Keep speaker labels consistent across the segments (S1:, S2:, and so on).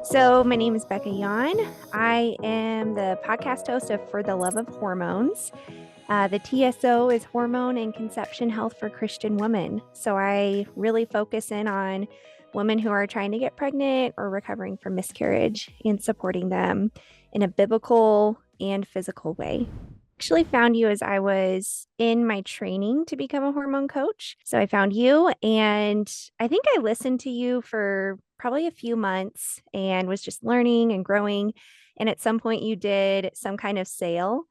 S1: So my name is Becca Yan. I am the podcast host of For the Love of Hormones. The TSO is Hormone and Conception Health for Christian Women. So I really focus in on women who are trying to get pregnant or recovering from miscarriage and supporting them in a biblical and physical way. Actually found you as I was in my training to become a hormone coach. So I found you, and I think I listened to you for probably a few months and was just learning and growing. And at some point you did some kind of sale.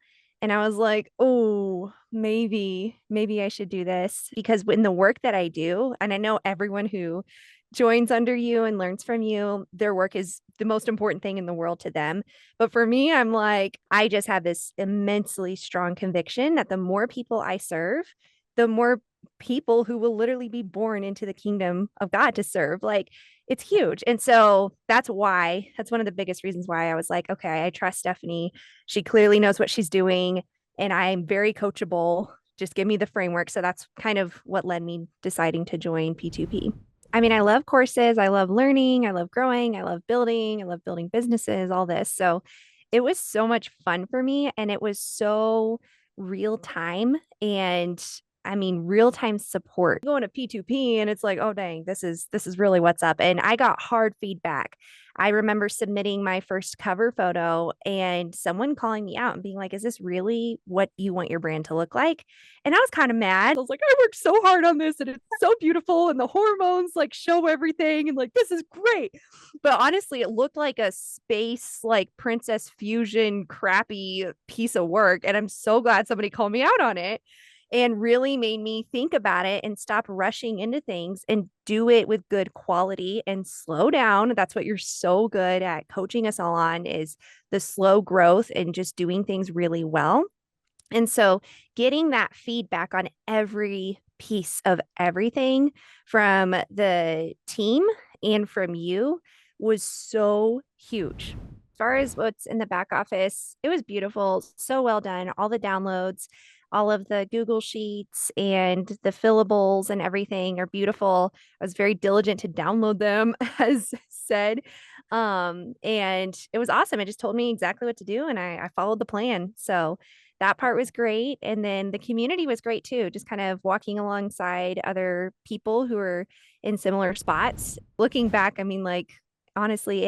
S1: And I was like, oh, maybe I should do this, because in the work that I do, and I know everyone who joins under you and learns from you, their work is the most important thing in the world to them. But for me, I'm like, I just have this immensely strong conviction that the more people I serve, the more people who will literally be born into the kingdom of God to serve. Like, it's huge. And so that's one of the biggest reasons why I was like, okay, I trust Stefanie. She clearly knows what she's doing, and I'm very coachable. Just give me the framework. So that's kind of what led me deciding to join P2P. I mean, I love courses. I love learning. I love growing. I love building. I love building businesses, all this. So it was so much fun for me. And it was so real time. And I mean, real time support. Going to P2P and it's like, oh, dang, this is really what's up. And I got hard feedback. I remember submitting my first cover photo and someone calling me out and being like, is this really what you want your brand to look like? And I was kind of mad. I was like, I worked so hard on this and it's so beautiful. And the hormones like show everything. And like, this is great. But honestly, it looked like a space, like Princess Fusion, crappy piece of work. And I'm so glad somebody called me out on it and really made me think about it and stop rushing into things and do it with good quality and slow down. That's what you're so good at coaching us all on, is the slow growth and just doing things really well. And so getting that feedback on every piece of everything from the team and from you was so huge. As far as what's in the back office, it was beautiful, so well done. All the downloads, all of the Google Sheets and the fillables and everything are beautiful. I was very diligent to download them, as said. And it was awesome. It just told me exactly what to do, and I followed the plan. So that part was great. And then the community was great too, just kind of walking alongside other people who are in similar spots. Looking back, I mean, like, honestly,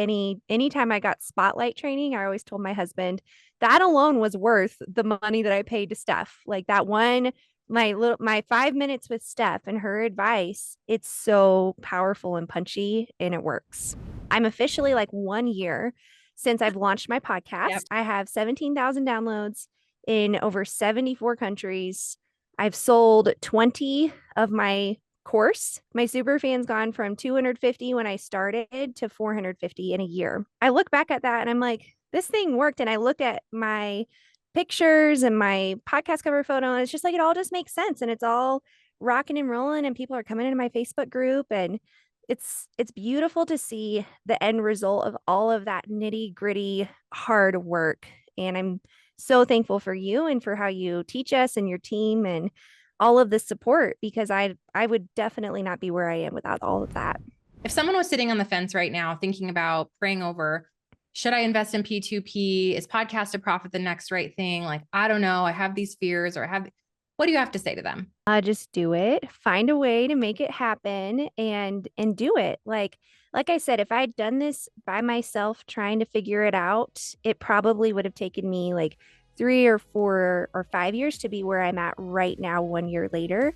S1: anytime I got spotlight training, I always told my husband that alone was worth the money that I paid to Steph. Like that one, my 5 minutes with Steph and her advice, it's so powerful and punchy, and it works. I'm officially like 1 year since I've launched my podcast. Yep. I have 17,000 downloads in over 74 countries. I've sold 20 of my course. My super fan's gone from 250 when I started to 450 in a year. I look back at that and I'm like, this thing worked. And I look at my pictures and my podcast cover photo, and it's just like, it all just makes sense. And it's all rocking and rolling, and people are coming into my Facebook group, and it's beautiful to see the end result of all of that nitty gritty hard work. And I'm so thankful for you and for how you teach us and your team and all of the support, because I would definitely not be where I am without all of that.
S2: If someone was sitting on the fence right now thinking about praying over, should I invest in P2P? Is podcast to profit the next right thing? Like, I don't know. I have these fears, what do you have to say to them?
S1: Just do it. Find a way to make it happen and do it. Like I said, if I'd done this by myself trying to figure it out, it probably would have taken me like 3 or 4 or 5 years to be where I'm at right now, 1 year later.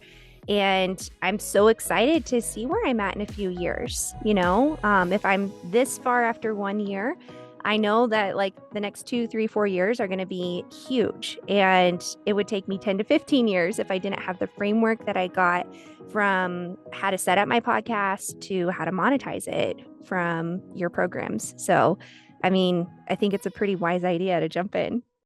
S1: And I'm so excited to see where I'm at in a few years. If I'm this far after 1 year, I know that like the next 2, 3, 4 years are going to be huge. And it would take me 10 to 15 years if I didn't have the framework that I got from how to set up my podcast to how to monetize it from your programs. So, I mean, I think it's a pretty wise idea to jump in.